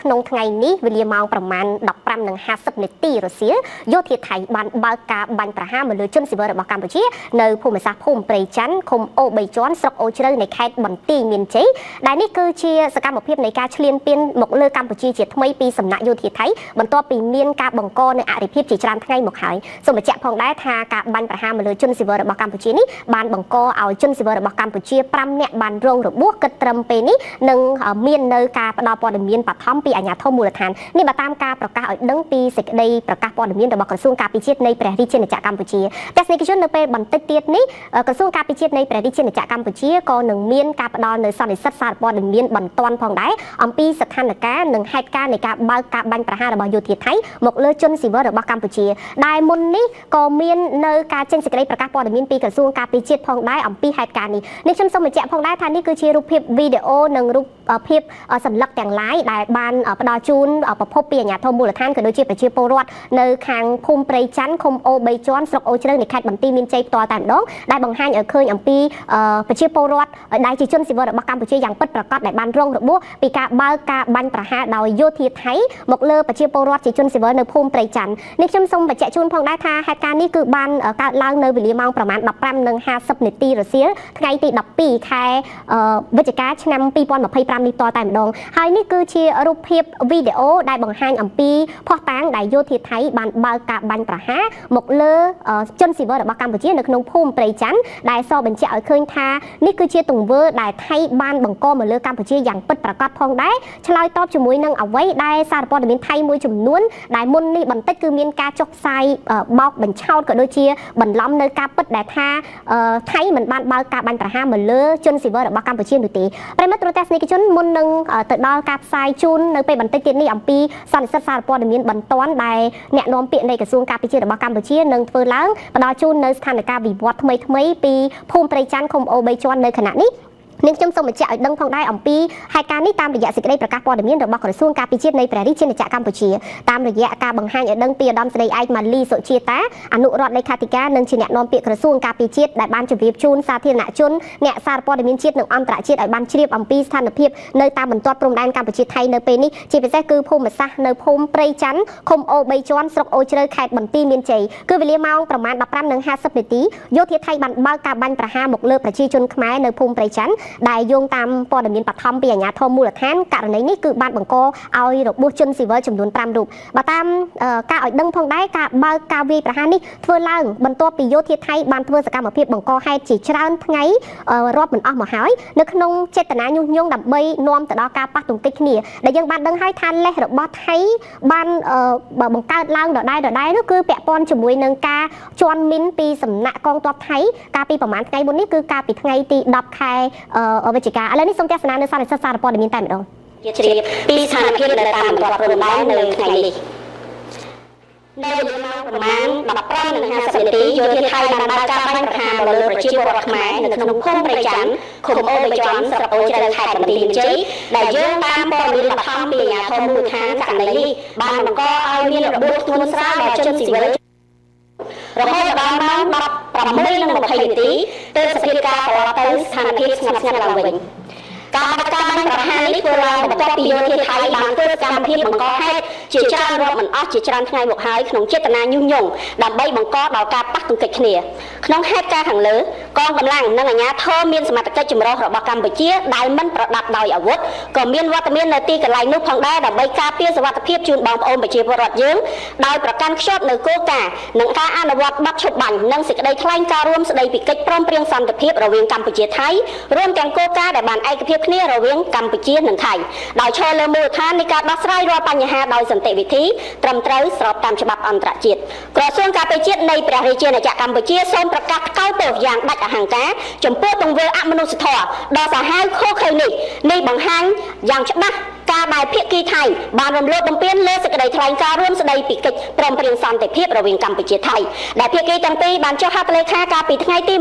ក្នុងថ្ងៃនេះវេលាម៉ោងប្រមាណ 15:50 នាទីរសៀលយោធាថៃបានបើកការបាញ់ប្រហារមកលើជនស៊ីវិលរបស់កម្ពុជានៅភូមិសាស្ត្រភូមិព្រៃច័ន្ទឃុំអូ3ជាន់ស្រុកអូជ្រៅនៃខេត្តបន្ទាយមានជ័យដែលនេះគឺជាសកម្មភាពនៃការឈ្លានពានមកលើកម្ពុជាជាថ្មីពីសំណាក់យោធាថៃបន្ទាប់ពីមានការបង្កនៅអរិភាពជាច្រើនថ្ងៃមកហើយសូមបញ្ជាក់ផងដែរថាការបាញ់ប្រហារមកលើជនស៊ីវិលរបស់កម្ពុជានេះបានបង្កឲ្យជនស៊ីវិលរបស់កម្ពុជា5នាក់បានរងរបួសគិតត្រឹមពេលនេះនឹងមាននៅការផ្ដល់ព័ត៌មានបឋមពីអាជ្ញាធរមូលដ្ឋាននេះបើតាមការប្រកាសឲ្យដឹងពីសេចក្តីប្រកាសព័ត៌មានរបស់ក្រសួងការពារជាតិនៃព្រះរាជាណាចក្រកម្ពុជាទស្សនិកជននៅពេលបន្តិចទៀតនេះក្រសួងការពារជាតិនៃព្រះរាជាណាចក្រកម្ពុជាក៏នឹងមានការផ្ដល់នៅសន្និសីទសារព័ត៌មានបន្ទាន់ផងដែរអំពីស្ថានភាពនិងហេតុការណ៍នៃការបើកការបាញ់ប្រហាររបស់យោធាថៃមកលើជនស៊ីវិលរបស់កម្ពុជាដែលមុននេះក៏មាននៅការចេញសេចក្តីប្រកាសព័ត៌មានពីក្រសួងការពារជាតិផងដែរអំពីហេតុការណ៍នេះនេះខ្ញុំសូមបញ្ជាក់ផងដែរថានេះគឺជារូបភាពវីដេអូនិងរូបភាពសន្លឹកទាំងឡាយដែលបានផ្ដល់ជូនប្រភពពីអាជ្ញាធរមូលដ្ឋានក៏ដូចជាប្រជាពលរដ្ឋនៅខាងភូមិព្រៃច័ន្ទឃុំអូ3ជាន់ស្រុកអូជ្រៅនៃខេត្តបន្ទាយមានជ័យផ្ទាល់តែម្ដងដែលបង្ហាញឲ្យឃើញអំពីប្រជាពលរដ្ឋដែលជាជនស៊ីវិលរបស់កម្ពុជាយ៉ាងពិតប្រាកដដែលបានរងរបួសពីការបើកការបាញ់ប្រហារដោយយោធាថៃមកលើប្រជាពលរដ្ឋជាជនស៊ីវិលនៅភូមិព្រៃច័ន្ទនេះខ្ញុំសូមបញ្ជាក់ជូនផងដែរថាហេតុការណ៍នេះគឺបានកើតឡើងនៅវេលាម៉ោងប្រមាណ 15:50 នាទីរសៀលថ្ងៃទី12ខែវិច្ឆិកាឆ្នាំ2025នេះតតែម្ដងហើយនេះគឺជារូបភាពវីដេអូដែលបង្ហាញអំពីភស្តុតាងដែលយោធាថៃបានបើកការបាញ់ប្រហារមកលើជនស៊ីវិលរបស់កម្ពុជានៅក្នុងភូមិព្រៃច័ន្ទដែលសបញ្ជាក់ឲ្យឃើញថានេះគឺជាទង្វើដែលថៃបានបង្កមកលើកម្ពុជាយ៉ាងពិតប្រាកដផងដែរឆ្លើយតបជាមួយនឹងអ្វីដែលសារព័ត៌មានថៃមួយចំនួនដែលមុននេះបន្តិចគឺមានការចុះផ្សាយបោកបញ្ឆោតក៏ដូចជាបន្លំនៅការពិតដែលថាថៃមិនបានបើកការបាញ់ប្រហារមកលើជនស៊ីវិលរបស់កម្ពុជានោះទេប្រិមត្តទស្សនិកជនមុននឹងទៅដល់ការផ្សាយជូននៅពេលបន្តិចទៀតនេះអំពីសន្និសីទសារព័ត៌មានបន្ទាន់ដែលអ្នកនាំពាក្យនៃក្រសួងការពារជាតិរបស់កម្ពុជានឹងធ្វើឡើងផ្ដល់ជូននៅស្ថានភាពវិវត្តថ្មីពីភូមិព្រៃច័ន្ទឃុំអូ3ជាន់នៅខណៈនេះនឹងខ្ញុំសូមបញ្ជាក់ឲ្យដឹងផងដែរអំពីហេតុការណ៍នេះតាមរយៈសេចក្តីប្រកាសព័ត៌មានរបស់ក្រសួងការពារជាតិនៃព្រះរាជាណាចក្រកម្ពុជាតាមរយៈការបង្ហាញឲ្យដឹងពីឧត្តមស្រីឯកម៉ាលីសុជាតាអនុរដ្ឋលេខាធិការនិងជាអ្នកនាំពាក្យក្រសួងការពារជាតិដែលបានជម្រាបជូនសាធារណជនអ្នកសារព័ត៌មានជាតិនិងអន្តរជាតិឲ្យបានជ្រាបអំពីស្ថានភាពនៅតាមបន្ទាត់ព្រំដែនកម្ពុជាថៃនៅពេលនេះជាពិសេសគឺភូមិសាស្ត្រនៅភូមិព្រៃច័ន្ទឃុំអូ3ជាន់ស្រុកអូជ្រៅខេត្តបន្ទាយមានជ័យគឺវេលាម៉ោងប្រមាណ 15:50 នាទីយោធាថៃបានបើកការបាញ់ប្រហារមកលើប្រជាជនខ្មែរនៅភូមិព្រៃច័ន្ទដែលយោងតាមព័ត៌មានបឋមពីអាជ្ញាធរមូលដ្ឋានករណីនេះគឺបានបង្កឲ្យរបួសជនស៊ីវិលចំនួន5រូបបើតាមការឲ្យដឹងផងដែរការបើកការវាយប្រហារនេះធ្វើឡើងបន្ទាប់ពីយោធាថៃបានធ្វើសកម្មភាពបង្កហេតុជាច្រើនថ្ងៃរាប់មិនអស់មកហើយនៅក្នុងចេតនាញុះញង់ដើម្បីនាំទៅដល់ការប៉ះទង្គិចគ្នាដែលយើងបានដឹងហើយថាលេសរបស់ថៃបានបង្កើតឡើងដដែលនោះគឺពាក់ព័ន្ធជាមួយនឹងការជន់មីនពីសំណាក់កងទ័ពថៃកាលពីប្រហែលថ្ងៃមុននេះគឺកាលពីថ្ងៃទី10ខែវិច្ឆិកាឥឡូវនេះសូមទស្សនានៅសន្និសីទសារព័ត៌មានតែម្ដងជ្រាបពីស្ថានភាពនៅតាមបន្ទាត់ព្រំដែននៅថ្ងៃនេះនៅវេលាម៉ោងប្រមាណ 15:50 នាទីយោធាថៃបានបើកការបាញ់ប្រហារមកលើប្រជាពលរដ្ឋខ្មែរនៅក្នុងភូមិព្រៃច័ន្ទឃុំអូ3ជាន់ស្រុកអូជ្រៅខេត្តបន្ទាយមានជ័យដែលយោងតាមព័ត៌មានបឋមពីអាជ្ញាធរមូលដ្ឋានករណីនេះបានបង្កឲ្យមានរបួសធ្ងន់ស្រាលដល់ជនស៊ីវិលរហូតដល់ម៉ោង 16:20 នាទីទើបសភាពការត្រឡប់ទៅស្ថានភាពស្ងប់ស្ងាត់ឡើងវិញការបាញ់ប្រហារនេះធ្វើឡើងបន្ទាប់ពីយោធាថៃបានធ្វើសកម្មភាពបង្កហេតុជាច្រើនរាប់មិនអស់ជាច្រើនថ្ងៃមកហើយក្នុងចេតនាញុះញង់ដើម្បីបង្កដល់ការប៉ះទង្គិចគ្នាក្នុងហេតុការណ៍ខាងលើកងកម្លាំងនិងអាជ្ញាធរមានសមត្ថកិច្ចចម្រុះរបស់កម្ពុជាដែលមិនប្រដាប់ដោយអាវុធក៏មានវត្តមាននៅទីកន្លែងនោះផងដែរដើម្បីការពារសុវត្ថិភាពជូនបងប្អូនប្រជាពលរដ្ឋយើងដោយប្រកាន់ខ្ជាប់នៅគោលការណ៍និងការអនុវត្តបទឈប់បាញ់និងសេចក្តីថ្លែងការណ៍រួមស្តីពីកិច្ចព្រមព្រៀងសន្តិភាពរវាងកម្ពុជាថៃរួមទាំងគោលការណ៍ដែលបានឯកភាពគ្នារវាងកម្ពុជានិងថៃដោយឈរលើមូលដ្ឋាននៃការដោះស្រាយរាល់បញ្ហាដោយសន្តិវិធីត្រឹមត្រូវស្របតាមច្បាប់អន្តរជាតិក្រសួងការពារជាតិនៃព្រះរាជាណាចក្រកម្ពុជាសូមប្រកាសថ្កោលទោសយ៉ាងដាច់អហង្ការចំពោះទង្វើអមនុស្សធម៌ដ៏សាហាវឃោរឃៅនេះបង្ហាញយ៉ាងច្បាស់ការដែលភាគីថៃបានរំលោភបំពានលើសេចក្តីថ្លែងការណ៍រួមស្តីពីកិច្ចព្រមព្រៀងសន្តិភាពរវាងកម្ពុជាថៃដែលភាគីទាំងពីរបានចុះហត្ថលេខាកាលពីថ្ងៃទី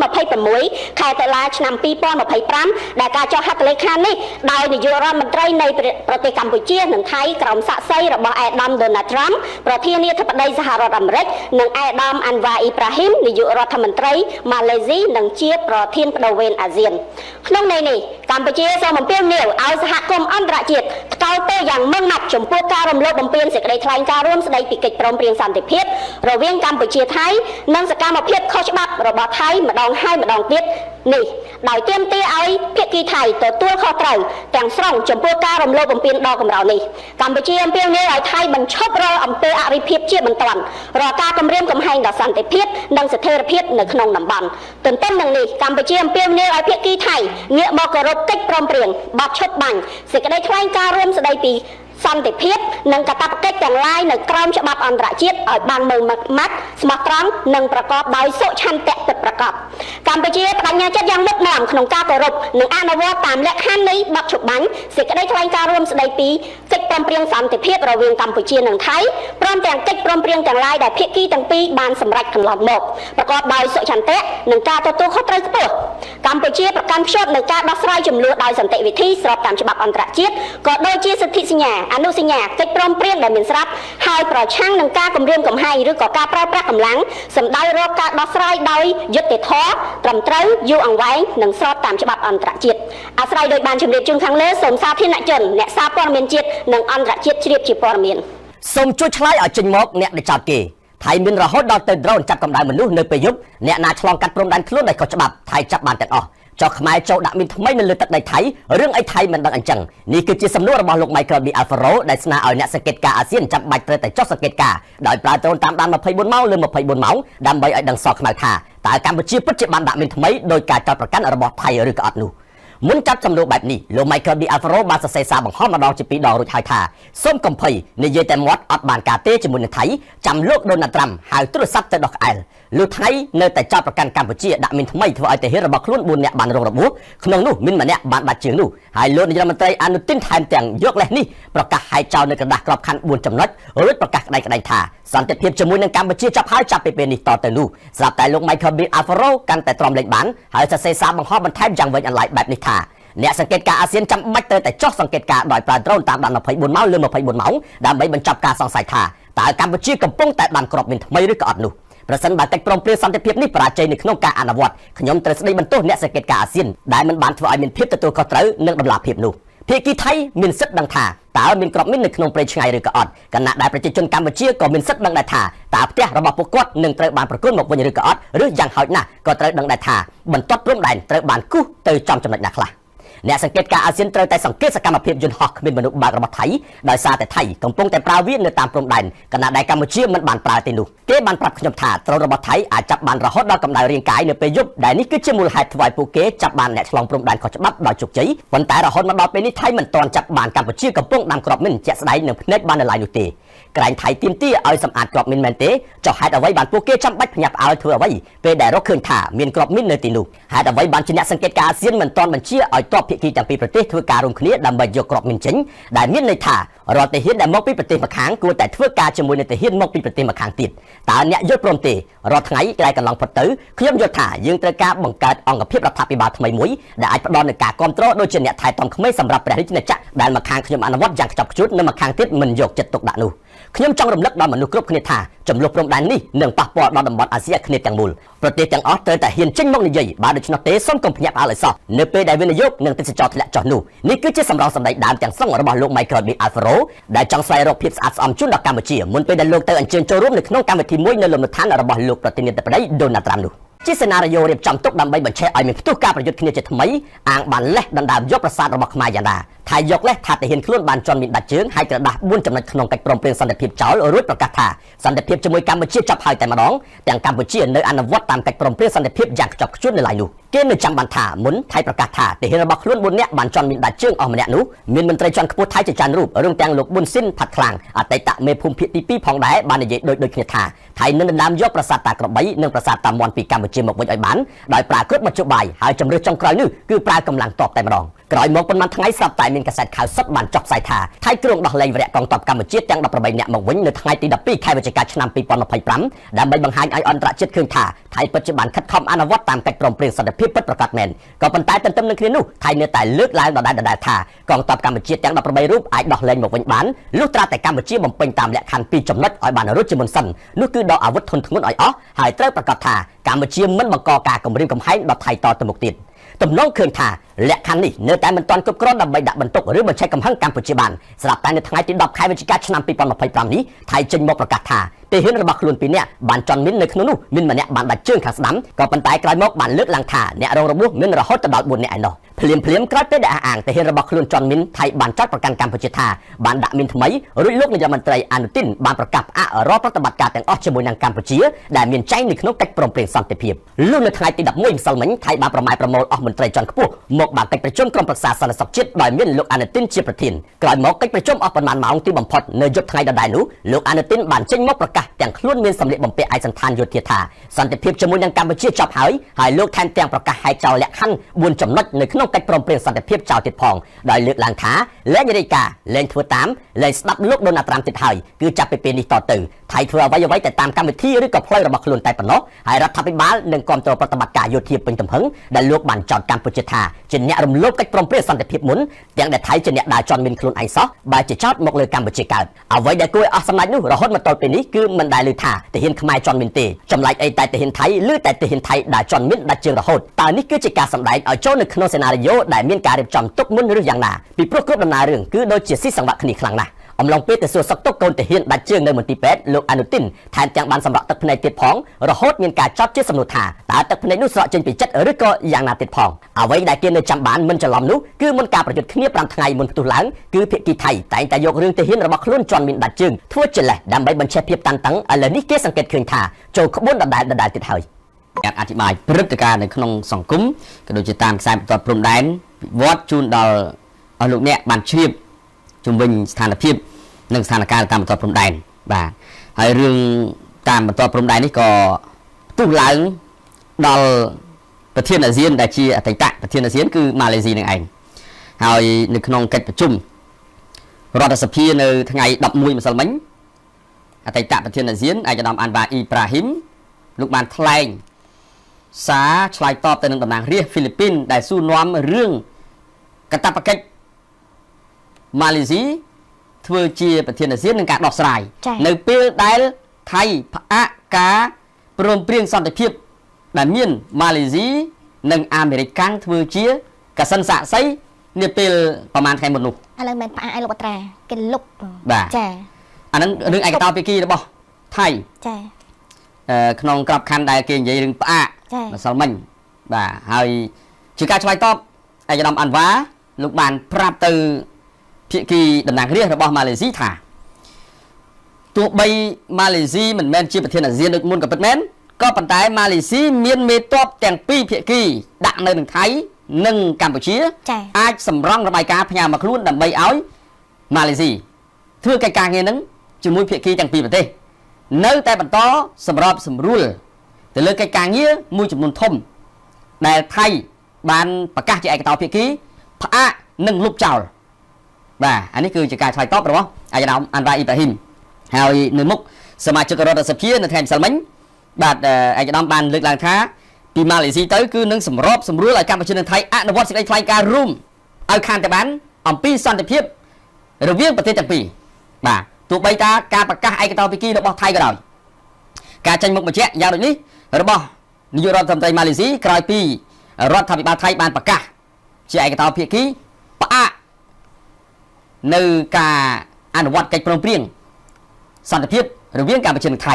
26ខែតុលាឆ្នាំ2025ដែលការចុះហត្ថលេខានេះដោយនាយករដ្ឋមន្ត្រីនៃប្រទេសកម្ពុជានិងថៃក្រោមសាក្សីរបស់អេដាមដូណាល់ត្រាំប្រធានាធិបតីសហរដ្ឋអាមេរិកនិងអេដាមអាន់វ៉ាអ៊ីប្រាហ៊ីមនាយករដ្ឋមន្ត្រីម៉ាឡេស៊ីនិងជាប្រធានបដូវវេនអាស៊ានក្នុងន័យនេះ កម្ពុជាសូមអំពាវនាវឲ្យសហគមន៍អន្តរជាតិថ្កោលទោសយ៉ាងម៉ឺងម៉ាត់ចំពោះការរំលោភបំពានសេចក្តីថ្លែងការណ៍រួមស្តីពីកិច្ចព្រមព្រៀងសន្តិភាពរវាងកម្ពុជាថៃនិងសកម្មភាពខុសច្បាប់របស់ថៃម្ដងហើយម្ដងទៀតនេះដោយទាមទារឲ្យភាគីថៃទទួលខុសត្រូវទាំងស្រុងចំពោះការរំលោភបំពានដ៏កម្រនេះកម្ពុជាអំពាវនាវឲ្យថៃបញ្ឈប់រាល់អំពើអរិភាពជាបន្ទាន់រាល់ការគំរាមកំហែងដល់សន្តិភាពនិងស្ថិរភាពនៅក្នុងតំបន់ទន្ទឹមនឹងនេះកម្ពុជាអំពាវនាវឲ្យភាគីថៃងាកមកគោរពកិច្ចព្រមព្រៀងបទឈប់បាញ់សេចក្តីថ្លែងការណ៍រួមស្តីពីសន្តិភាពនិងកាតព្វកិច្ចទាំងឡាយនៅក្រោមច្បាប់អន្តរជាតិឲ្យបានម៉ឺងម៉ាត់ស្មោះត្រង់និងប្រកបដោយសុឆន្ទៈពិតប្រាកដកម្ពុជាបដិញ្ញាចិត្តយ៉ាងមុតមាំក្នុងការគោរពនិងអនុវត្តតាមលក្ខខណ្ឌនៃបទឈប់បាញ់សេចក្តីថ្លែងការណ៍រួមស្តីពីកិច្ចព្រមព្រៀងសន្តិភាពរវាងកម្ពុជានិងថៃព្រមទាំងកិច្ចព្រមព្រៀងទាំងឡាយដែលភាគីទាំងពីរបានសម្រេចកន្លងមកប្រកបដោយសុឆន្ទៈនិងការទទួលខុសត្រូវខ្ពស់កម្ពុជាប្រកាន់ខ្ជាប់នូវការដោះស្រាយជម្លោះដោយសន្តិវិធីស្របតាមច្បាប់អន្តរជាតិក៏ដូចជាសិទ្ធិសញ្ញាអនុសញ្ញាកិច្ចព្រមព្រៀងដែលមានស្រាប់ហើយប្រឆាំងនឹងការគំរាមកំហែងឬក៏ការប្រើប្រាស់កម្លាំងសម្ដៅរកការដោះស្រាយដោយយុត្តិធម៌ត្រឹមត្រូវយូរអង្វែងនិងស្របតាមច្បាប់អន្តរជាតិអាស្រ័យដោយបានជម្រាបជូនខាងលើសូមសាធារណជនអ្នកសារព័ត៌មានជាតិនិងអន្តរជាតិជ្រាបជាព័ត៌មានសូមជួយឆ្លើយឲ្យចេញមកអ្នកដែលចោទគេថៃមានរហូតដល់ទៅ drone ចាប់កម្ដៅមនុស្សនៅពេលយប់អ្នកណាឆ្លងកាត់ព្រំដែនខ្លួនដោយខុសច្បាប់ថៃចាប់បានទាំងអស់ចុះខ្មែរចូលដាក់មីនថ្មីនៅលើទឹកដីថៃរឿងអីថៃមិនដឹងអញ្ចឹងនេះគឺជាសំណួររបស់លោក Michael B. Alfaro ដែលស្នើឲ្យអ្នកសង្កេតការអាស៊ានចាំបាច់ត្រូវតែចុះសង្កេតការដោយប្រើដ្រូនតាមដាន24ម៉ោងលើ24ម៉ោងដើម្បីឲ្យដឹងសខ្មៅថាតើកម្ពុជាពិតជាបានដាក់មីនថ្មីដោយការចោទប្រកាន់របស់ថៃឬក៏អត់នោះមុនចាប់សំណួរបែបនេះលោក Michael B. Alfaro បានសរសេរសារបង្ហោះម្ដងជា2ដងរួចហើយថាសូមកំភៃនិយាយតែមាត់អត់បានការទេជាមួយនឹងថៃចាំលោក Donald Trump ហៅទូរស័ព្ទទៅដោះក្អែលលោកថៃនៅតែចោទប្រកាន់កម្ពុជាដាក់មីនថ្មីធ្វើឲ្យទាហានរបស់ខ្លួន4នាក់បានរងរបួសក្នុងនោះមានម្នាក់បានបាត់ជើងនោះហើយលោកនាយរដ្ឋមន្ត្រីអនុទិនថែមទាំងយកលេសនេះប្រកាសហែកចោលនៅក្រដាស់ក្របខ័ណ្ឌ4ចំណុចរួចប្រកាសក្តីៗថាសន្តិភាពជាមួយនឹងកម្ពុជាចាប់ហើយចាប់ពីពេលនេះតទៅនោះស្រាប់តែលោក Michael B. Alfaro កាន់តែទ្រាំលេងបានហើយសរសេរសារបង្ហោះបន្ថែមយ៉ាងវែងអន្លាយបែបនេះថាអ្នកសង្កេតការអាស៊ានចាំបាច់ត្រូវតែចុះសង្កេតការដោយប្រើដ្រូនតាមដាន24ម៉ោងលើ24ម៉ោងដើម្បីបញ្ចប់ការសង្ស័យថាតើកម្ពុជាកំពុងតែបានគ្រាប់មីនថ្មីឬក៏អត់នោះប្រសិនបើកិច្ចព្រមព្រៀងសន្តិភាពនេះបរាជ័យនៅក្នុងការអនុវត្តខ្ញុំត្រូវស្ដីបន្ទោសអ្នកសង្កេតការអាស៊ានដែលមិនបានធ្វើឲ្យមានភាពទទួលខុសត្រូវនិងដំណាភាពនោះភាគីថៃមានសិទ្ធិដឹងថាតើមានគ្រាប់មីននៅក្នុងព្រៃឆ្ងាយឬក៏អត់គណៈដែលប្រជាជនកម្ពុជាក៏មានសិទ្ធិដឹងដែរថាតើផ្ទះរបស់ពួកគាត់នឹងត្រូវបានប្រគល់មកវិញឬក៏អត់ឬយ៉ាងហោចណាស់ក៏ត្រូវដឹងដែរថាបន្ទាត់ព្រំដែនត្រូវបានគូសទៅចំចំណុចណាខ្លះអ្នកសង្កេតការអាស៊ានត្រូវតែសង្កេតសកម្មភាពយន្តហោះគ្មានមនុស្សបើករបស់ថៃដោយសារតែថៃកំពុងតែប្រើវានៅតាមព្រំដែនគណៈដែលកម្ពុជាមិនបានប្រើទេនោះគេបានប្រាប់ខ្ញុំថាដ្រូនរបស់ថៃអាចចាប់បានរហូតដល់កម្ដៅរាងកាយនៅពេលយប់ដែលនេះគឺជាមូលហេតុធ្វើឲ្យពួកគេចាប់បានអ្នកឆ្លងព្រំដែនខុសច្បាប់ដោយជោគជ័យប៉ុន្តែរហូតមកដល់ពេលនេះថៃមិនទាន់ចាប់បានកម្ពុជាកំពុងដាំគ្រាប់មីនជាក់ស្ដែងនៅភ្នែកបាននៅឡើយនោះទេក្រែងថៃទាមទារឲ្យសម្អាតគ្រាប់មីនមែនទេចុះហេតុអ្វីបានពួកគេចាំបាច់ភ្ញាក់ផ្អើលធ្វើអ្វីពេលដែលរកឃើញថាមានគ្រាប់មីននៅទីនោះហេតុអ្វីបានជាអ្នកសង្កេតការអាស៊ានមិនទាន់បញ្ជាឲ្យទ័ពភាគីទាំងពីរប្រទេសធ្វើការរួមគ្នាដើម្បីយកគ្រាប់មីនចេញដែលមានន័យថារដ្ឋទាហានដែលមកពីប្រទេសម្ខាងគួរតែធ្វើការជាមួយនឹងទាហានមកពីប្រទេសម្ខាងទៀតតើអ្នកយល់ព្រមទេរាល់ថ្ងៃក្រែងកន្លងផុតទៅខ្ញុំយល់ថាយើងត្រូវការបង្កើតអង្គភាពរដ្ឋាភិបាលថ្មីមួយដែលអាចផ្ដល់នូវការគ្រប់គ្រងដូចជាអ្នកថែទាំក្មេងសម្រាប់ព្រះរាជាណាចក្រដែលម្ខាងខ្ញុំអនុវត្តយ៉ាងខ្ជាប់ខ្ជួននិងម្ខាងទៀតមិនយកចិត្តទុកដាក់នោះខ្ញុំចង់រំលឹកដល់មនុស្សគ្រប់គ្នាថាចំនួនព្រំដែននេះនឹងប៉ះពាល់ដល់តំបន់អាស៊ីអាគ្នេយ៍ទាំងមូលប្រទេសទាំងអស់ត្រូវតែហ៊ានចេញមកនិយាយបើដូច្នោះទេសូមកុំភ្ញាក់ផ្អើលឲ្យសោះនៅពេលដែលវិនិយោគនិងទេសចរធ្លាក់ចុះនោះនេះគឺជាសម្រងសម្ដីដើមទាំងស្រុងរបស់លោក Michael B. Alfaro ដែលចង់ស្វែងរកភាពស្អាតស្អំជូនដល់កម្ពុជាមុនពេលដែលលោកទៅអញ្ជើញចូលរួមនៅក្នុងកម្មវិធីមួយនៅលំនៅឋានរបស់លោកប្រធានាធិបតី Donald Trump នោះជាសេណារីយ៉ូរៀបចំទុកដើម្បីបញ្ឆេះឲ្យមានផ្ទុះការប្រយុទ្ធគ្នាជាថ្មីអាងបានលេះដណ្ដើមយកប្រាសាទរបស់ខ្មែរយ៉ាងណាថៃយកលេសថាទាហានខ្លួនបានជន់មានដាច់ជើងហើយក្រដាស់4ចំណុចក្នុងកិច្ចព្រមព្រៀងសន្តិភាពចោលរួចប្រកាសថាសន្តិភាពជាមួយកម្ពុជាចាប់ហើយតែម្ដងទាំងកម្ពុជានៅអនុវត្តតាមកិច្ចព្រមព្រៀងសន្តិភាពយ៉ាងខ្ជាប់ខ្ជួននៅឡើយនោះគេនៅចាំបានថាមុនថៃប្រកាសថាទាហានរបស់ខ្លួន4នាក់បានជន់មានដាច់ជើងអស់ម្នាក់នោះមានមន្ត្រីជាន់ខ្ពស់ថៃជាច្រើនរូបរួមទាំងលោកប៊ុនស៊ិនផាត់ខ្លាំងអតីតមេភូមិភាគទី2ផងដែរបាននិយាយដូចគ្នាថាថៃនឹងដណ្ដើមយកប្រាសាទតាក្របីនិងប្រាសាទតាមាន់ពីកម្ពុជាមកវិញឲ្យបានដោយប្រើគ្រប់មធ្យោបាយហើយជំរឿសចុងក្រោយនេះគឺប្រើកម្លាំងទ័ពតែម្ដងក្រោយមកប៉ុន្មានថ្ងៃស្រាប់តែមានកាសែតข่าวសុទ្ធបានចុះផ្សាយថាថៃគ្រោងដោះលែងវរៈកងទ័ពកម្ពុជាទាំង18នាក់មកវិញនៅថ្ងៃទី12ខែវិច្ឆិកាឆ្នាំ2025ដើម្បីបង្ហាញឲ្យអន្តរជាតិឃើញថាថៃពិតជាបានខិតខំអនុវត្តតាមកិច្ចព្រមព្រៀងសន្តិភាពពិតប្រាកដមែនក៏ប៉ុន្តែទន្ទឹមនឹងគ្នានោះថៃនៅតែលើកឡើងដដែលថាកងទ័ពកម្ពុជាទាំង18រូបអាចដោះលែងមកវិញបានលុះត្រាតែកម្ពុជាបំពេញតាមលក្ខខណ្ឌ2ចំណុចឲ្យបានរួចជាមុនសិននោះគឺដកអាវុធធុនធ្ងន់ឲ្យអស់ហើយត្រូវប្រកាសថាកម្ពុជាមិនបង្កការគំរាមកំហែងដល់ថៃតទៅមុខទៀត ទំនងឃើញថាលក្ខខណ្ឌនេះនៅតែមិនទាន់គ្រប់គ្រាន់ដើម្បីដាក់បន្ទុកឬបញ្ឆេះកំហឹងកម្ពុជាបានស្រាប់តែនៅថ្ងៃទី10ខែវិច្ឆិកាឆ្នាំ2025នេះថៃចេញមកប្រកាសថាទាហានរបស់ខ្លួន2នាក់បានចន់មីននៅក្នុងនោះមានម្នាក់បានដាច់ជើងខាងស្ដាំក៏ប៉ុន្តែក្រោយមកបានលើកឡើងថាអ្នករងរបួសមានរហូតដល់4នាក់ឯណោះភ្លាមក្រោយពេលដែលអះអាងទាហានរបស់ខ្លួនចន់មីនថៃបានចោទប្រកាន់កម្ពុជាថាបានដាក់មីនថ្មីរួចលោកនាយករដ្ឋមន្ត្រីអនុទិនបានប្រកាសផ្អាករាល់ប្រតិបត្តិការទាំងអស់ជាមួយនឹងកម្ពុជាដែលមានចែងនៅក្នុងកិច្ចព្រមព្រៀងសន្តិភាពលុះនៅថ្ងៃទី11ម្សិលមិញថៃបានប្រម៉ែប្រមូលអស់មន្ត្រីជាន់ខ្ពស់មកបានកិច្ចប្រជុំក្រុមប្រឹក្សាសន្តិសុខជាតិដោយមានលោកអនុទិនជាប្រធានក្រោយមកកិច្ចប្រជុំអស់ប៉ុន្មានម៉ោងទីបំផុតនៅយប់ថ្ងៃដដែលនោះលោកអនុទិនបានចេញមកប្រកាសទាំងខ្លួនមានសម្លៀកបំពាក់ឯកសណ្ឋានយោធាថាសន្តិភាពជាមួយនឹងកម្ពុជាចប់ហើយលោកថែមទាំងប្រកាសហែកចោលលក្ខខណ្ឌ4ចំណុចនៅក្នុងកិច្ចព្រមព្រៀងសន្តិភាពចោលទៀតផងដោយលើកឡើងថាលែងរាយការណ៍លែងធ្វើតាមលែងស្ដាប់លោកដូណាល់ត្រាំទៀតហើយគឺចាប់ពីពេលនេះតទៅថៃធ្វើអ្វីតែតាមកម្មវិធីឬក៏ផ្លូវរបស់ខ្លួនតែប៉ុណ្ណោះហើយរដ្ឋាភិបាលនឹងគ្រប់គ្រងប្រតិបត្តិការយោធាពេញទំហឹងដែលលោកបានចោទកម្ពុជាថាជាអ្នករំលោភកិច្ចព្រមព្រៀងសន្តិភាពមុនទាំងដែលថៃជាអ្នកដើរចន់មានខ្លួនឯងសោះបែរជាចោទមកលើកម្ពុជាកើតអ្វីដែលគួរឲ្យអស់សំណាច់នោះរហូតមកដល់ពេលនេះគឺមិនដែលឮថាទាហានខ្មែរចន់មានទេចម្លែកអីតែទាហានថៃឬតែទាហានថៃដើរចន់មានដាច់ជើងរហូតតើនេះគឺជាការសម្ដែងឲ្យចូលនៅក្នុងសេណារីយ៉ូដែលមានការរៀបចំទុកមុនឬយ៉ាងណាពីព្រោះគ្រប់ដំណើររឿងគឺដូចជាស៊ីសង្វាក់គ្នាខ្លាំងណាស់អំឡុងពេលទៅសួរសុខទុក្ខកូនទាហានដាច់ជើងនៅមន្ទីរពេទ្យលោកអនុទិនថែមទាំងបានសម្រក់ទឹកភ្នែកទៀតផងរហូតមានការចោទជាសំណួរថាតើទឹកភ្នែកនោះស្រក់ចេញពីចិត្តឬក៏យ៉ាងណាទៀតផងអ្វីដែលគេនៅចាំបានមិនច្រឡំនោះគឺមុនការប្រយុទ្ធគ្នា5ថ្ងៃមុនផ្ទុះឡើងគឺភាគីថៃតែងតែយករឿងទាហានរបស់ខ្លួនជន់មានដាច់ជើងធ្វើជាលេសដើម្បីបញ្ឆេះភាពតានតឹងឥឡូវនេះគេសង្កេតឃើញថាចូលក្បួនដដែលទៀតហើយការអធិប្បាយព្រឹត្តិការណ៍នៅក្នុងសង្គមក៏ដូចជាតាមខ្សែបន្ទាត់ព្រំដែនវិវត្តជូនដល់អស់លោកអ្នកបានជ្រាបជំវិញស្ថានភាពនិងស្ថានភាពតាមបន្ទាត់ព្រំដែនបាទហើយរឿងតាមបន្ទាត់ព្រំដែននេះក៏ផ្ទុះឡើងដល់ប្រធានអាស៊ានដែលជាអតីតប្រធានអាស៊ានគឺម៉ាឡេស៊ីនឹងឯងហើយនៅក្នុងកិច្ចប្រជុំរដ្ឋសភានៅថ្ងៃ11ម្សិលមិញអតីតប្រធានអាស៊ានឯកឧត្តមអាន់វ៉ាអ៊ីប្រាហ៊ីមលោកបានថ្លែងសារឆ្លើយតបទៅនឹងតំណាងរាស្ត្រហ្វីលីពីនដែលសួរនាំរឿងកាតព្វកិច្ចម៉ាឡេស៊ីធ្វើជាប្រធានអាស៊ាននឹងការដោះស្រាយនៅពេលដែលថៃផ្អាកការព្រមព្រៀងសន្តិភាពដែលមានម៉ាឡេស៊ីនិងអាមេរិកកាំងធ្វើជាកសិនសាក់សីនាពេលប្រហែលថ្ងៃមុននោះឥឡូវមិនផ្អាកឲ្យលោកអត្រាគេលុបចាអាហ្នឹងរឿងឯកតោភាគីរបស់ថៃចាក្នុងក្របខ័ណ្ឌដែលគេនិយាយរឿងផ្អាកម្សិលមិញបាទហើយជាការឆ្លើយតបឯកឧត្តមអាន់វ៉ាលោកបានប្រាប់ទៅភាគីតំណាងរាស្ត្ររបស់ម៉ាឡេស៊ីថាទោះបីម៉ាឡេស៊ីមិនមែនជាប្រធានអាស៊ានដូចមុនក៏ពិតមែនក៏ប៉ុន្តែម៉ាឡេស៊ីមានមេតបទាំងពីរភាគីដាក់នៅនឹងថៃនិងកម្ពុជាអាចសម្រង់របាយការណ៍ផ្ញើមកខ្លួនដើម្បីឲ្យម៉ាឡេស៊ីធ្វើកិច្ចការងារនឹងជាមួយភាគីទាំងពីរប្រទេសនៅតែបន្តសម្របសម្រួលទៅលើកិច្ចការងារមួយចំនួនធំដែលថៃបានប្រកាសជាឯកតោភាគីផ្អាកនិងលុបចោលបាទអានេះគឺជាការឆ្លើយតបរបស់ឯកឧត្តមអាន់វ៉ាអ៊ីប្រាហ៊ីមហើយនៅមុខសមាជិករដ្ឋសភានៅថ្ងៃម្សិលមិញបាទឯកឧត្តមបានលើកឡើងថាពីម៉ាឡេស៊ីទៅគឺនឹងសម្របសម្រួលឲ្យកម្ពុជានិងថៃអនុវត្តសេចក្តីថ្លែងការណ៍រួមឲ្យខានតបានអំពីសន្តិភាពរវាងប្រទេសទាំងពីរបាទទោះបីថាការប្រកាសឯកតោភាគីរបស់ថៃក៏ដោយការចេញមុខបញ្ជាក់យ៉ាងដូចនេះរបស់នាយករដ្ឋមន្ត្រីម៉ាឡេស៊ីក្រោយពីរដ្ឋាភិបាលថៃបានប្រកាសជាឯកតោភាគីផ្អាកនៅការអនុវត្តកិច្ចព្រមព្រៀងសន្តិភាពរវាងកម្ពុជានិងថៃ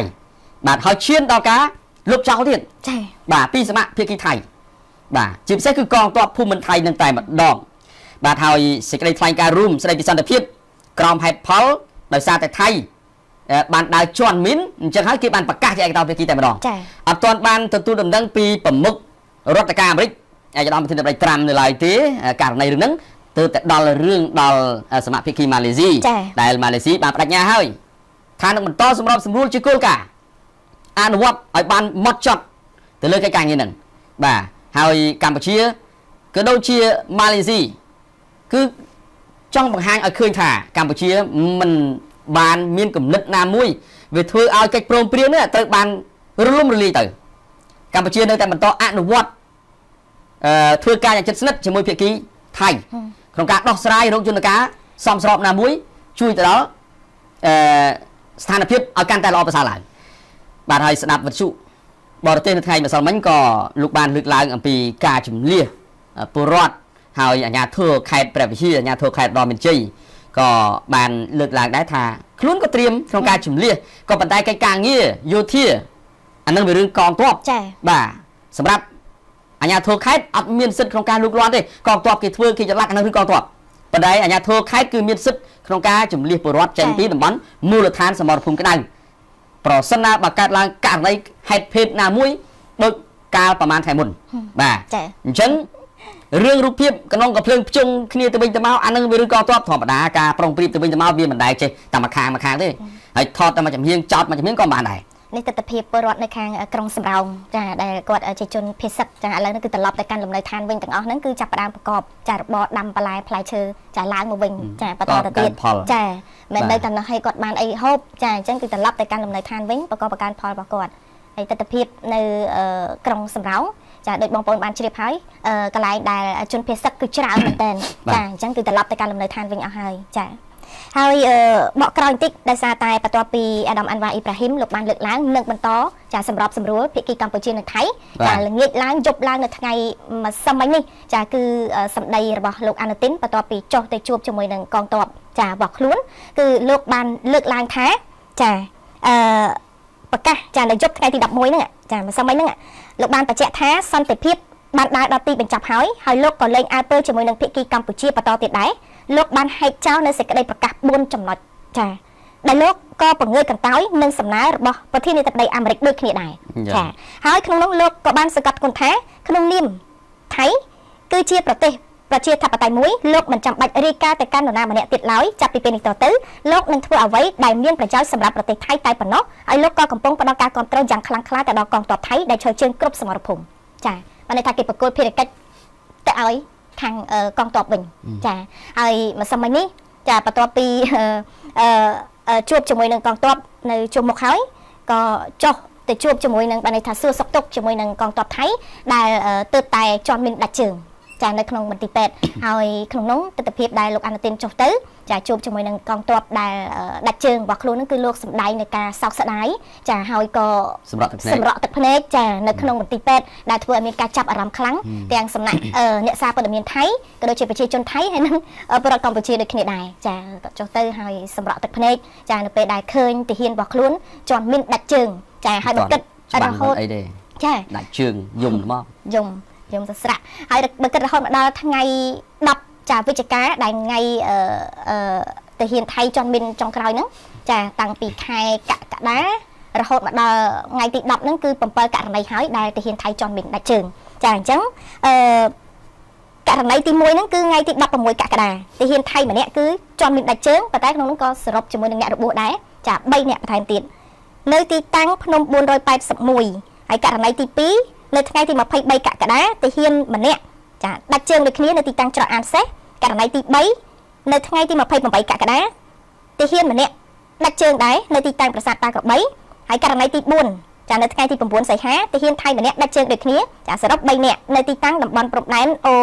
បាទហើយឈានដល់ការលុបចោលទៀតចា៎បាទពីសមាភាគីថៃបាទជាពិសេសគឺកងទ័ពភូមិន្ទថៃនឹងតែម្ដងបាទហើយសេចក្តីថ្លែងការណ៍រួមស្តីពីសន្តិភាពក្រោមហេតុផលដោយសារតែថៃបានដើរជន់មីនអញ្ចឹងហើយគេបានប្រកាសជាឯកតោភាគីតែម្ដងអត់ទាន់បានទទួលដំណឹងពីប្រមុខរដ្ឋការអាមេរិកឯកឧត្តមប្រធានាធិបតីត្រាំនៅឡើយទេករណីរឿងហ្នឹងទើបតែដល់រឿងដល់សមាភាគីម៉ាឡេស៊ីដែលម៉ាឡេស៊ីបានបដិញ្ញាហើយថានឹងបន្តសម្របសម្រួលជាគោលការណ៍អនុវត្តឲ្យបានម៉ត់ចត់ទៅលើកិច្ចការងារហ្នឹងបាទហើយកម្ពុជាក៏ដូចជាម៉ាឡេស៊ីគឺចង់បង្ហាញឲ្យឃើញថាកម្ពុជាមិនបានមានគំនិតណាមួយវាធ្វើឲ្យកិច្ចព្រមព្រៀងនេះត្រូវបានរលំរលាយទៅកម្ពុជានៅតែបន្តអនុវត្តធ្វើការយ៉ាងជិតស្និទ្ធជាមួយភាគីថៃក្នុងការដោះស្រាយរោគយន្តការសមស្របណាមួយជួយទៅដល់ស្ថានភាពឲ្យកាន់តែល្អប្រសើរឡើងបាទហើយស្ដាប់វិទ្យុបរទេសនៅថ្ងៃម្សិលមិញក៏លោកបានលើកឡើងអំពីការជំនះ ពលរដ្ឋហើយអាជ្ញាធរខេត្តព្រះវិហារអាជ្ញាធរខេត្តដ៏មានជ័យក៏បានលើកឡើងដែរថាខ្លួនក៏ត្រៀមក្នុងការជំនះក៏ប៉ុន្តែកិច្ចការងារយោធាអានឹងវារឿងកងទ័ពបាទសម្រាប់អាជ្ញាធរខេត្តអត់មានសិទ្ធិក្នុងការលូកលាន់ទេកងទ័ពគេធ្វើគេចល័តអានឹងរឿងកងទ័ពប៉ុន្តែអាជ្ញាធរខេត្តគឺមានសិទ្ធិក្នុងការជំនះពលរដ្ឋចេញពីតំបន់មូលដ្ឋានសមរភូមិក្តៅប្រសិនណាបើកើតឡើងករណីហេតុភេទណាមួយដូចកាលប្រហែលថ្ងៃមុនបាទអញ្ចឹងរឿងរូបភាពក្នុងកំភ្លើងភ្ជុងគ្នាទៅវិញទៅមកអានឹងវារឿងកងទ័ពធម្មតាការប្រុងប្រៀបទៅវិញទៅមកវាមិនដែលចេះតែមួយខាងទេហើយថតតែមួយចំហៀងចោតមួយចំហៀងក៏បានដែរនេះទស្សនវិជ្ជាពលរដ្ឋនៅខាងក្រុងសំរោងចាដែលគាត់ជាជនភេសកចាឥឡូវនេះគឺត្រឡប់ទៅកាន់លំនៅឋានវិញទាំងអស់ហ្នឹងគឺចាប់ផ្ដើមប្រកបចារបរដាំបន្លែផ្លែឈើចាឡើងមកវិញចាបន្តទៅទៀតចាមិននៅតែឲ្យគាត់បានអីហូបចាអញ្ចឹងគឺត្រឡប់ទៅកាន់លំនៅឋានវិញប្រកបប្រកាន់ផលរបស់គាត់ហើយទស្សនវិជ្ជានៅក្រុងសំរោងចាដូចបងប្អូនបានជ្រាបហើយកន្លែងដែលជនភេសកគឺច្រើនមែនតើចាអញ្ចឹងគឺត្រឡប់ទៅកាន់លំនៅឋានវិញអស់ហើយចាហើយបកក្រោយបន្តិចដោយសារតែបន្ទាប់ពីអាដាមអាន់វ៉ាអ៊ីប្រាហ៊ីមលោកបានលើកឡើងនឹងបន្តចាសម្របសម្រួលភាគីកម្ពុជានិងថៃចាល្ងាចឡើងយប់ឡើងនៅថ្ងៃម្សិលមិញនេះចាគឺសម្ដីរបស់លោកអានូទីនបន្ទាប់ពីចុះទៅជួបជាមួយនឹងកងទ័ពចារបស់ខ្លួនគឺលោកបានលើកឡើងថាចាប្រកាសចានៅយប់ថ្ងៃទី11ហ្នឹងចាម្សិលមិញហ្នឹងលោកបានបញ្ជាក់ថាសន្តិភាពបានដើរដល់ទីបញ្ចប់ហើយលោកក៏លែងអើពើជាមួយនឹងភាគីកម្ពុជាបន្តទៀតដែរលោកបានហែកចោលនៅសេចក្តីប្រកាស4ចំណុចចាដែលលោកក៏បង្ងើយកន្តើយនឹងសំណើរបស់ប្រធានាធិបតីអាមេរិកដូចគ្នាដែរចាហើយក្នុងនោះលោកក៏បានសង្កត់ធ្ងន់ថាក្នុងនាមថៃគឺជាប្រទេសប្រជាធិបតេយ្យមួយលោកមិនចាំបាច់រាយការណ៍ទៅកាន់នរណាម្នាក់ទៀតឡើយចាប់ពីពេលនេះតទៅលោកនឹងធ្វើអ្វីដែលមានប្រយោជន៍សម្រាប់ប្រទេសថៃតែប៉ុណ្ណោះហើយលោកក៏កំពុងផ្ដល់ការគ្រប់គ្រងយ៉ាងខ្លាំងក្លាទៅដល់កងទ័ពថៃដែលឈរជើងគ្រប់សមរភូមិចាបានន័យថាគេប្រកួតភារកិច្ចទៅឲ្យខាងកងទ័ពវិញចាហើយម្សិលមិញនេះចាបន្ទាប់ពីជួបជាមួយនឹងកងទ័ពនៅជួបមុខហើយក៏ចុះទៅជួបជាមួយនឹងបានន័យថាសួរសុខទុក្ខជាមួយនឹងកងទ័ពថៃដែលទើបតែជន់មានដាច់ជើងចានៅក្នុងមន្ទីរពេទ្យហើយក្នុងនោះទស្សនវិជ្ជាដែលលោកអានូទីនចុះទៅចាជួបជាមួយនឹងកងទ័ពដែលដាច់ជើងរបស់ខ្លួនហ្នឹងគឺលោកសម្ដែងនៃការសោកស្ដាយចាហើយក៏សម្រក់ទឹកភ្នែកចានៅក្នុងមន្ទីរពេទ្យដែលធ្វើឲ្យមានការចាប់អារម្មណ៍ខ្លាំងទាំងសំណាក់អ្នកសារព័ត៌មានថៃក៏ដូចជាប្រជាជនថៃហើយនិងពលរដ្ឋកម្ពុជាដូចគ្នាដែរចាចុះទៅហើយសម្រក់ទឹកភ្នែកចានៅពេលដែលឃើញទាហានរបស់ខ្លួនជាន់មានដាច់ជើងចាហើយបើគិតរហូតអីទេចាដាច់ជើងយំមកយំទៅស្រាក់ហើយបើគិតរហូតមកដល់ថ្ងៃ10ចាវិច្ឆិកាដែលថ្ងៃទាហានថៃជន់មានចុងក្រោយហ្នឹងចាតាំងពីខែកក្កដារហូតមកដល់ថ្ងៃទី10ហ្នឹងគឺ7ករណីហើយដែលទាហានថៃជន់មានដាច់ជើងចាអញ្ចឹងករណីទី1ហ្នឹងគឺថ្ងៃទី16កក្កដាទាហានថៃម្នាក់គឺជន់មានដាច់ជើងប៉ុន្តែក្នុងនោះក៏សរុបជាមួយនឹងអ្នករបួសដែរចា3អ្នកបន្ថែមទៀតនៅទីតាំងភ្នំ481ហើយករណីទី2នៅថ្ងៃទី23កក្កដាទាហានម្នាក់ចាដាច់ជើងដូចគ្នានៅទីតាំងច្រកអានសេះករណីទី3នៅថ្ងៃទី28កក្កដាទាហានម្នាក់ដាច់ជើងដែរនៅទីតាំងប្រាសាទតាក្របីហើយករណីទី4ចានៅថ្ងៃទី9សីហាទាហានថៃម្នាក់ដាច់ជើងដូចគ្នាចាសរុប3នាក់នៅទីតាំងតំបន់ព្រំដែនអូ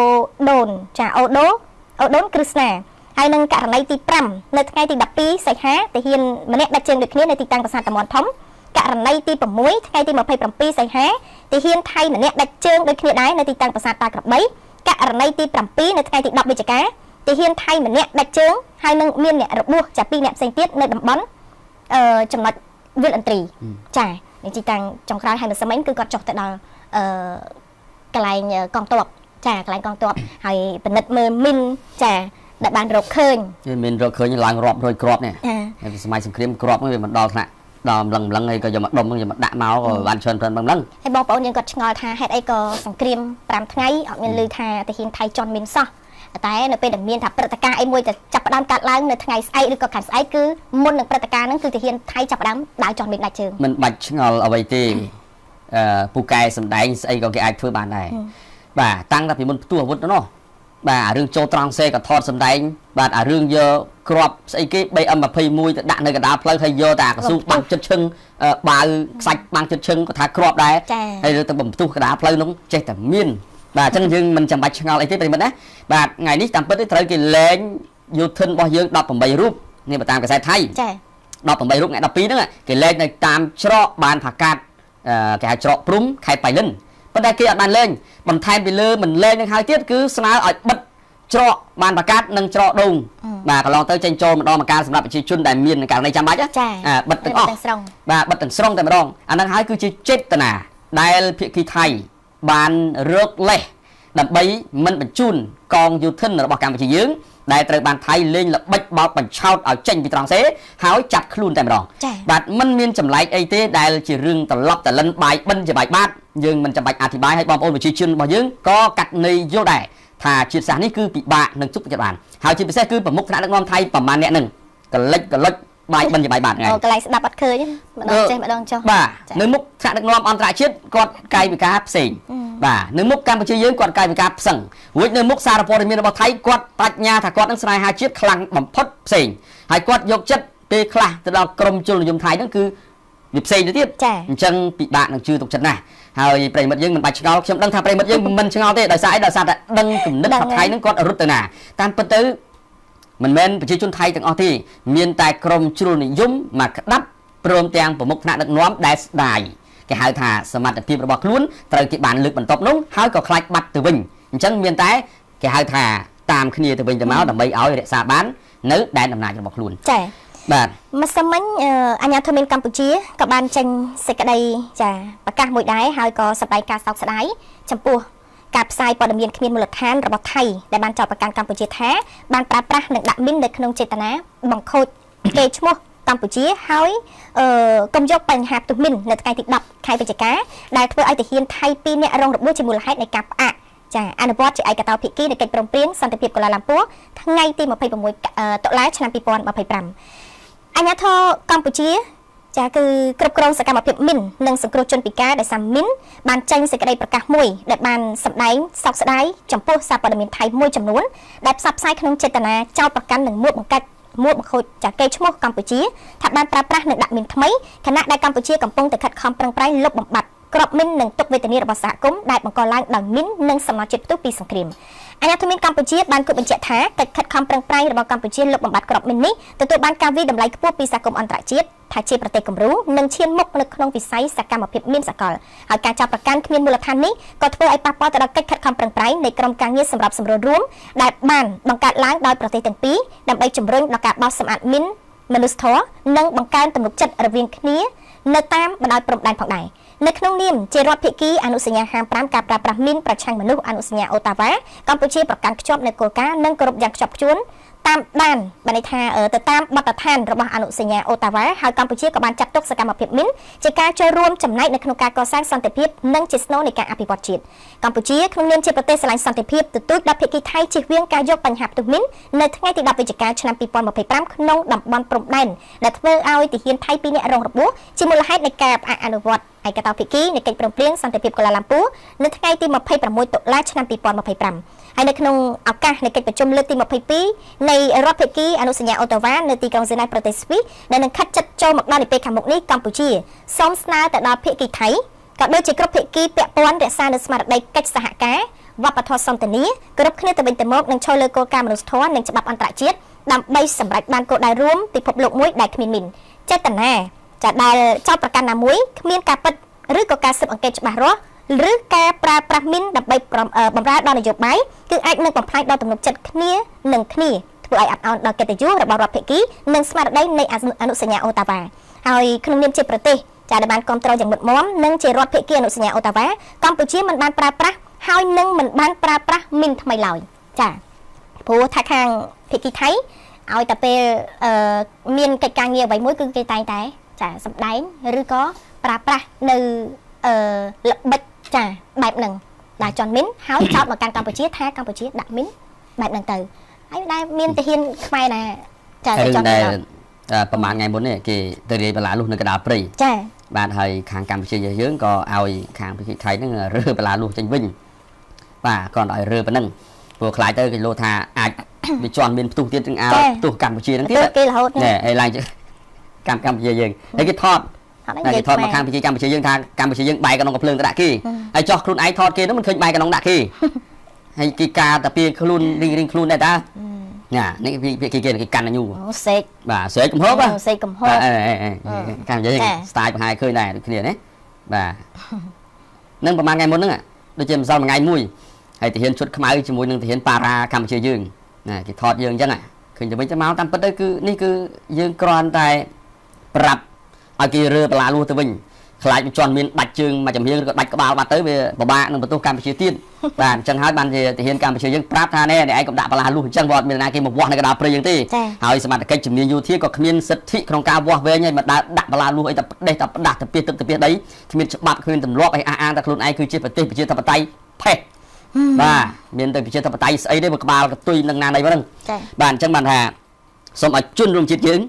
ដូនចាអូដូនគ្រឹស្ណាហើយនឹងករណីទី5នៅថ្ងៃទី12សីហាទាហានម្នាក់ដាច់ជើងដូចគ្នានៅទីតាំងប្រាសាទតាមាន់ធំករណីទី6ថ្ងៃទី27សីហាទាហានថៃម្នាក់ដាច់ជើងដូចគ្នាដែរនៅទីតាំងប្រាសាទតាក្របីករណីទី7នៅថ្ងៃទី10វិច្ឆិកាទាហានថៃម្នាក់ដាច់ជើងហើយនឹងមានអ្នករបួសចា2អ្នកផ្សេងទៀតនៅតំបន់ចំណុចវិលអន្ត្រីចានេះទីតាំងចុងក្រោយហើយម្សិលមិញគឺគាត់ចុះទៅដល់កន្លែងកងទ័ពចាកន្លែងកងទ័ពហើយពិនិត្យមើលមីនចាដែលបានរកឃើញមានរកឃើញឡើងរាប់រយគ្រាប់នេះហើយសម័យសង្គ្រាមគ្រាប់ហ្នឹងវាមិនដល់ថ្នាក់ដល់ម្លឹងហើយក៏យកមកដុំយកមកដាក់មកក៏បានច្រើនម្លឹងហើយបងប្អូនយើងគាត់ឆ្ងល់ថាហេតុអីក៏សង្គ្រាម5ថ្ងៃអត់មានឮថាទាហានថៃជន់មានសោះតែនៅពេលដែលមានថាព្រឹត្តិការណ៍អីមួយទៅចាប់ផ្ដើមកាត់ឡើងនៅថ្ងៃស្អែកឬក៏ខែស្អែកគឺមុននឹងព្រឹត្តិការណ៍ហ្នឹងគឺទាហានថៃចាប់ផ្ដើមដើរជន់មានដាច់ជើងមិនបាច់ឆ្ងល់អ្វីទេពូកែសំដែងស្អីក៏គេអាចធ្វើបានដែរបាទតាំងតែពីមុនផ្ទុះអាវុធទៅនោះបាទអារឿងចូលត្រង់សេក៏ថតសំដែងបាទអារឿងយកគ្រាប់ស្អីគេ 3M21 ទៅដាក់នៅកណ្ដាលផ្លូវហើយយកតែកស៊ូបាំងចិត្តឈឹងបាវខ្សាច់បាំងចិត្តឈឹងក៏ថាគ្រាប់ដែរហើយទៅបំផ្ទុះកណ្ដាលផ្លូវនោះចេះតែមានបាទអញ្ចឹងយើងមិនចាំបាច់ឆ្ងល់អីទេប្រិមិត្តណាបាទថ្ងៃនេះតាមពិតទៅត្រូវគេលែងយោធិនរបស់យើង18រូបនេះបើតាមកសែតថៃចា18រូបថ្ងៃ12ហ្នឹងគេលែងនៅតាមច្រកបានផាកាតគេហៅច្រកព្រំខេត្តបៃលិន ប៉ុន្តែគេអត់បានលេងបន្ថែមពីលើមិនលេងនឹងហើយទៀតគឺស្នើឲ្យបិទច្រកបានប្រកាសនិងច្រកដូងបាទកន្លងទៅចេញចូលម្ដងម្កាលសម្រាប់ប្រជាជនដែលមានករណីចាំបាច់បិទទាំងអស់បាទបិទទាំងស្រុងតែម្ដងអាហ្នឹងហើយគឺជាចេតនាដែលភាគីថៃបានរកលេសដើម្បីមិនបញ្ជូនកងយោធិនរបស់កម្ពុជាយើងដែលត្រូវបានថៃលេងល្បិចបោកបញ្ឆោតឲ្យចេញពីត្រង់សេហើយចាប់ខ្លួនតែម្ដងបាទមិនមានចម្លែកអីទេដែលជារឿងត្រឡប់តលិនបាយបិណ្ឌជាបាយបាតយើងមិនចាំបាច់អធិប្បាយឲ្យបងប្អូនប្រជាជនរបស់យើងក៏កាត់ន័យយល់ដែរថាជាតិសាសន៍នេះគឺពិបាកនឹងជប់ចិត្តបានហើយជាពិសេសគឺប្រមុខថ្នាក់ដឹកនាំថៃប្រមាណអ្នកនឹងកលិចបាយបិណ្ឌជាបាយបាតហ្នឹង កន្លែងស្ដាប់អត់ឃើញម្ដងចេះម្ដងចុះបាទនៅមុខថ្នាក់ដឹកនាំអន្តរជាតិគាត់កាយវិការផ្សេងបាទនៅមុខកម្ពុជាយើងគាត់កាយវិការផ្សឹងរួចនៅមុខសារព័ត៌មានរបស់ថៃគាត់បញ្ញាថាគាត់នឹងស្នេហាជាតិខ្លាំងបំផុតផ្សេងហើយគាត់យកចិត្តពេលខ្លះទៅដល់ក្រមជននិយមថៃហ្នឹងគឺវាផ្សេងទៅទៀតអញ្ចឹងពិបាកនឹងជឿទុកចិត្តណាស់ហើយប្រិមិត្តយើងមិនបាច់ឆ្ងល់ខ្ញុំដឹងថាប្រិមិត្តយើងមិនឆ្ងល់ទេដោយសារអីដោយសារតែដឹងគំនិតរបស់ថៃហ្នឹងគាត់រត់ទៅណាតាមពិតទៅមិនមែនប្រជាជនថៃទាំងអស់ទេមានតែក្រមជ្រុលនិយមមកក្តាប់ព្រមទាំងប្រមុខថ្នាក់ដឹកនាំដែលស្ដាយគេហៅថាសមត្ថភាពរបស់ខ្លួនត្រូវគេបានលើកបន្ទប់នោះហើយក៏ខ្លាចបាត់ទៅវិញអញ្ចឹងមានតែគេហៅថាតាមគ្នាទៅវិញទៅមកដើម្បីឲ្យរក្សាបាននៅដែនអំណាចរបស់ខ្លួនចាបាទម្សិលមិញអាជ្ញាធរមានកម្ពុជាក៏បានចេញសេចក្តីចាប្រកាសមួយដែរហើយក៏សម្ដែងការសោកស្ដាយចំពោះការផ្សាយព័ត៌មានគ្មានមូលដ្ឋានរបស់ថៃដែលបានចោទប្រកាន់កម្ពុជាថាបានប្រើប្រាស់និងដាក់មីននៅក្នុងចេតនាបង្ខូចកេរ្តិ៍ឈ្មោះកម្ពុជាហើយកុំយកបញ្ហាផ្ទុះមីននៅថ្ងៃទី10ខែវិច្ឆិកាដែលធ្វើឲ្យទាហានថៃ2នាក់រងរបួសជាមូលហេតុនៃការផ្អាកចាអនុវត្តជាឯកតោភាគីនៃកិច្ចព្រមព្រៀងសន្តិភាពកូឡាឡាំពួរថ្ងៃទី26តុលាឆ្នាំ2025អាជ្ញាធរកម្ពុជាចាគឺគ្រប់គ្រងសកម្មភាពមីននិងសង្គ្រោះជនពិការដែលសាមីនបានចេញសេចក្តីប្រកាសមួយដែលបានសម្ដែងសោកស្ដាយចំពោះសារព័ត៌មានថៃមួយចំនួនដែលផ្សព្វផ្សាយក្នុងចេតនាចោទប្រកាន់និងមួតបង្ខូចចាកេរ្តិ៍ឈ្មោះកម្ពុជាថាបានប្រើប្រាស់និងដាក់មីនថ្មីខណៈដែលកម្ពុជាកំពុងតែខិតខំប្រឹងប្រែងលុបបំបាត់ក្របមីននិងទុកវេទនារបស់សហគមន៍ដែលបង្កឡើងដោយមីននិងសំណល់ជាតិផ្ទុះពីសង្គ្រាមអាជ្ញាធរមានកម្ពុជាបានគូបញ្ជាក់ថាកិច្ចខិតខំប្រឹងប្រែងរបស់កម្ពុជាលុបបំបាត់ក្របមីននេះទទួលបានការវិតម្លៃខ្ពស់ពីសហគមន៍អន្តរជាតិថាជាប្រទេសគំរូនិងឈានមុខនៅក្នុងវិស័យសកម្មភាពមានសកលហើយការចាប់ប្រកាន់គ្មានមូលដ្ឋាននេះក៏ធ្វើឲ្យប៉ះពាល់ទៅដល់កិច្ចខិតខំប្រឹងប្រែងនៃក្រុមការងារសម្រាប់សម្រួលរួមដែលបានបង្កើតឡើងដោយប្រទេសទាំងពីរដើម្បីជំរុញដល់ការបោះសម្អាតមីនមនុស្សធម៌និងបង្កើនទំនុកចិត្តរវាងគ្នានៅតាមបណ្ដោយព្រំដែនផងដែរនៅក្នុងនាមជារដ្ឋភាគីអនុសញ្ញា55ការប្រើប្រាស់មីនប្រឆាំងមនុស្សអនុសញ្ញាអូតាវ៉ាកម្ពុជាប្រកាន់ខ្ជាប់នូវគោលការណ៍និងគោរពយ៉ាងខ្ជាប់ខ្ជួនតាមដានបានន័យថាទៅតាមបទដ្ឋានរបស់អនុសញ្ញាអូតាវ៉ាហើយកម្ពុជាក៏បានចាត់ទុកសកម្មភាពមីនជាការចូលរួមចំណែកនៅក្នុងការកសាងសន្តិភាពនិងជាស្នូលនៃការអភិវឌ្ឍជាតិកម្ពុជាក្នុងនាមជាប្រទេសស្រឡាញ់សន្តិភាពទទូចដល់ភាគីថៃជៀសវាងការយកបញ្ហាផ្ទុះមីននៅថ្ងៃទី10វិច្ឆិកាឆ្នាំ2025ក្នុងតំបន់ព្រំដែនដែលធ្វើឲ្យទាហានថៃ2នាក់រងរបួសជាមូលហេតុនៃការផ្អាកអនុវត្តឯកតោភាគីនៃកិច្ចព្រមព្រៀងសន្តិភាពកូឡាឡាំពួរនៅថ្ងៃទី26តុលាឆ្នាំ2025ហើយនៅក្នុងឱកាសនៃកិច្ចប្រជុំលើកទី22នៃរដ្ឋភាគីអនុសញ្ញាអូតាវ៉ានៅទីក្រុងហ្សឺណែវប្រទេសស្វីសដែលនឹងខិតជិតចូលមកដល់នាពេលខាងមុខនេះកម្ពុជាសូមស្នើទៅដល់ភាគីថៃក៏ដូចជាគ្រប់ភាគីពាក់ព័ន្ធរក្សានូវស្មារតីកិច្ចសហការវប្បធម៌សន្តិនិកគោរពគ្នាទៅវិញទៅមកនិងចូលលើគោលការណ៍មនុស្សធម៌និងច្បាប់អន្តរជាតិដើម្បីសម្រេចបានគោលដៅរួមពិភពលោកមួយដែលគ្មានមីនចេតនាចាដែលចោទប្រកាន់ណាមួយគ្មានការពិតឬក៏ការស៊ើបអង្កេតច្បាស់លាស់ឬការប្រើប្រាស់មីនដើម្បីបម្រើដល់នយោបាយគឺអាចនឹងបំផ្លាញដល់ទំនុកចិត្តគ្នានឹងគ្នាធ្វើឲ្យអាប់អោនដល់កិត្តិយសរបស់រដ្ឋភាគីនិងស្មារតីនៃអនុសញ្ញាអូតាវ៉ាហើយក្នុងនាមជាប្រទេសចាដែលបានគ្រប់គ្រងយ៉ាងមុតមមនិងជារដ្ឋភាគីអនុសញ្ញាអូតាវ៉ាកម្ពុជាមិនបានប្រើប្រាស់ហើយនឹងមិនបានប្រើប្រាស់មីនថ្មីឡើយចាព្រោះថាខាងភាគីថៃឲ្យតែពេលមានកិច្ចការងារអ្វីមួយគឺគេតែងតែចាសម្ដែងឬក៏ប្រើប្រាស់នៅល្បិចចាបែបហ្នឹងដែលចន់មីនហើយចោទមកកាន់កម្ពុជាថាកម្ពុជាដាក់មីនបែបហ្នឹងទៅហើយដែលមានទាហានខ្មែរណាចាចន់ប្រហែលថ្ងៃមុននេះគេទៅរាយបន្លាលុះនៅកណ្ដាលព្រៃចាបាទហើយខាងកម្ពុជាយើងក៏ឲ្យខាងភាគីថៃហ្នឹងរើបន្លាលុះចេញវិញបាទគាត់ឲ្យរើប៉ុណ្ណឹងព្រោះខ្លាចទៅគេលោថាអាចវាជន់មានផ្ទុះទៀតទាំងឲ្យផ្ទុះកម្ពុជាហ្នឹងទៀតគេរហូតណែហើយឡើងកម្ពុជាយើងហើយគេថតតែគេថតមកខាងកម្ពុជាយើងថាកម្ពុជាយើងបែកក្នុងកំភ្លើងទៅដាក់គេហើយចោះខ្លួនឯងថតគេនោះមិនឃើញបែកក្នុងដាក់គេហើយគេការតែពីខ្លួនរៀងខ្លួនដែរតាណានេះវាគេកាន់ញូសេកបាទសេកកំហុសសេកកំហុសកម្ពុជាយើងស្ទាយបង្ហាញឃើញដែរដូចគ្នាណាបាទ នឹងប្រហែលថ្ងៃមុនហ្នឹងដូចជាម្សិលមួយថ្ងៃមួយហើយទាហានឈុតខ្មៅជាមួយនឹងទាហានប៉ារ៉ាកម្ពុជាយើងណាគេថតយើងអញ្ចឹងឃើញទៅវិញទៅមកតាមពិតទៅគឺនេះគឺយើងគ្រាន់តែប្រាប់ឲ្យគេរើបន្លាលួសទៅវិញខ្លាចមិនជន់មានដាច់ជើងមួយចំហៀងឬក៏ដាច់ក្បាលបាត់ទៅវាពិបាកនឹងបន្ទោសកម្ពុជាទៀតបាទអញ្ចឹងហើយបានជាទាហានកម្ពុជាយើងប្រាប់ថានេះឯងកុំដាក់បន្លាលួសអញ្ចឹងវត្តមានណាគេមកវាស់នៅកណ្ដាលព្រៃយើងទេហើយសមត្ថកិច្ចជំនាញយោធាក៏គ្មានសិទ្ធិក្នុងការវាស់វែងឲ្យមកដាក់បន្លាលួសអីតែផ្ដេសតែផ្ដាស់ទៅពីទឹកទៅពីដីគ្មានច្បាប់គ្មានទម្លាប់ឲ្យអះអាងតែខ្លួនឯងគឺជាប្រទេសប្រជាធិបតេយ្យផេះបាទមានតែប្រជាធិបតេយ្យស្អីទេមកក្បាលកតុយនឹងណានៃហ្នឹងបាទអញ្ចឹងបានថាសូមឲ្យជនរួមជាតិយើង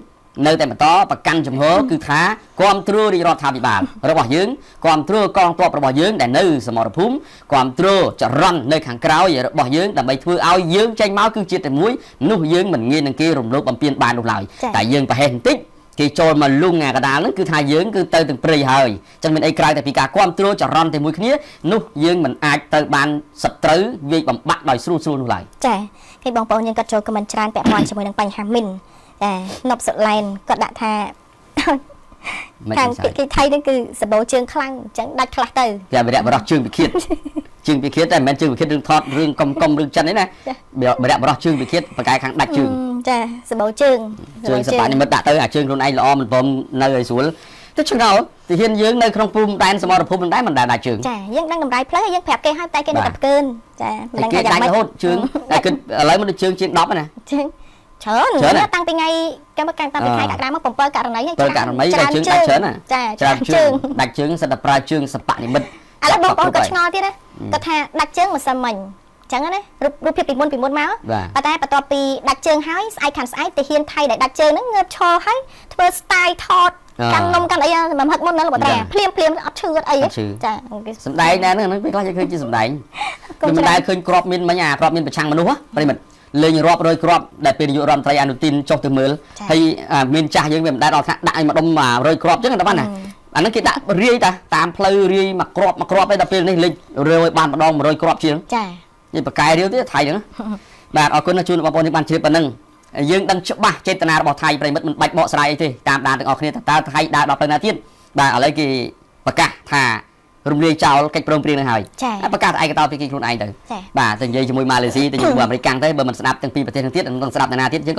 នៅតែបន្តប្រកាន់ជំហរគឺថាគ្រប់គ្រងរាជរដ្ឋាភិបាលរបស់យើងគ្រប់គ្រងកងទ័ពរបស់យើងដែលនៅសមរភូមិគ្រប់គ្រងចរន្តនៅខាងក្រោយរបស់យើងដើម្បីធ្វើឲ្យយើងចេញមកគឺជាតែមួយនោះយើងមិនងាយនឹងគេរំលោភបំពានបាននោះឡើយតែយើងប្រហែសបន្តិចគេចូលមកលុងអាកដាលហ្នឹងគឺថាយើងគឺទៅទាំងព្រៃហើយអញ្ចឹងមានអីក្រៅតែពីការគ្រប់គ្រងចរន្តតែមួយគ្នានោះយើងមិនអាចទៅបានសត្រូវវាយបំបាក់ដោយស្រួលនោះឡើយចាគេបងប្អូនយើងក៏ចូលខមមិនច្រើនពាក់ព័ន្ធជាមួយនឹងបញ្ហាមីនចានប់សុឡែនគាត់ដាក់ថាខាងគេថៃហ្នឹងគឺសបោជើងខ្លាំងអញ្ចឹងដាច់ខ្លះទៅតែវរៈបរោះជើងវិឃាតជើងវិឃាតតែមិនមែនជើងវិឃាតរឿងថតរឿងកំរឿងចិនទេណាវរៈបរោះជើងវិឃាតបកែខាងដាច់ជើងចាសបោជើងសបានិមិត្តដាក់ទៅអាជើងខ្លួនឯងល្អមិនព្រមនៅឲ្យស្រួលទៅឆ្ងល់ទីហ៊ានយើងនៅក្នុងភូមិដែនសមរភូមិមិនដែរមិនដែរដាច់ជើងចាយើងដឹងតម្លៃផ្លូវយើងប្រាប់គេហើយតែគេនៅតែផ្កើនចាមិនដឹងថាយ៉ាងម៉េចរហូតជើងតែគិតឥឡូវមិនដូចជើងជាង10ណាជើងច្រើនតាំងពីថ្ងៃកម្មការតាំងពីថ្ងៃដាក់ក្រាមមក7ករណីច្រើនជើងដាច់ច្រើនណាច្រើនជើងដាច់ជើងសិតតែប្រើជើងសបនិមិត្តឥឡូវបងប្អូនក៏ឆ្ងល់ទៀតណាគាត់ថាដាច់ជើងមិនសិនមិញអញ្ចឹងណារូបភាពពីមុនមកតែបន្ទាប់ពីដាច់ជើងហើយស្អែកខាងស្អែកទាហានថៃដែលដាច់ជើងហ្នឹងងើបឈរហើយធ្វើ style ថតកាន់នំកាន់អីមកហឹកមុនហ្នឹងលោកតាភ្លាមអត់ឈឺអត់អីចាសំដែងដែរហ្នឹងពេលខ្លះយើងឃើញជាសំដែងខ្ញុំមិនដែលឃើញក្របមានមិញក្របមានប្រឆាំងមនុស្សប្រិមិត្តលេងរាប់រយគ្រាប់ដែលពេលនាយករដ្ឋមន្ត្រីអនុទីនចុះទៅមើលហើយមានចាស់យើងវាមិនដែលដល់ថាដាក់ឲ្យម្ដុំ100គ្រាប់អញ្ចឹងតែបានណាអាហ្នឹងគេដាក់រាយតាមផ្លូវរាយមកគ្រាប់ឯដល់ពេលនេះលេងរាវឲ្យបានម្ដង100គ្រាប់ជាងចានេះបកែរាវទៀតថៃហ្នឹងបាទអរគុណជូនបងប្អូនបានជ្រាបប៉ុណ្ណឹងយើងដឹងច្បាស់ចេតនារបស់ថៃប្រិមិត្តមិនបាច់បកស្រាយអីទេតាមដានទាំងអស់គ្នាតើថៃដើរដល់ទៅណាទៀតបាទឥឡូវគេប្រកាសថារំលាយចោលកិច្ចព្រមព្រៀងនឹងហើយប្រកាសឯកតោពីគេខ្លួនឯងទៅបាទតែនិយាយជាមួយម៉ាឡេស៊ីទៅជាមួយអាមេរិកទៅបើមិនស្ដាប់ទាំងពីរប្រទេសនឹងទៀតនឹងស្ដាប់ទៅណាទៀតយើងក៏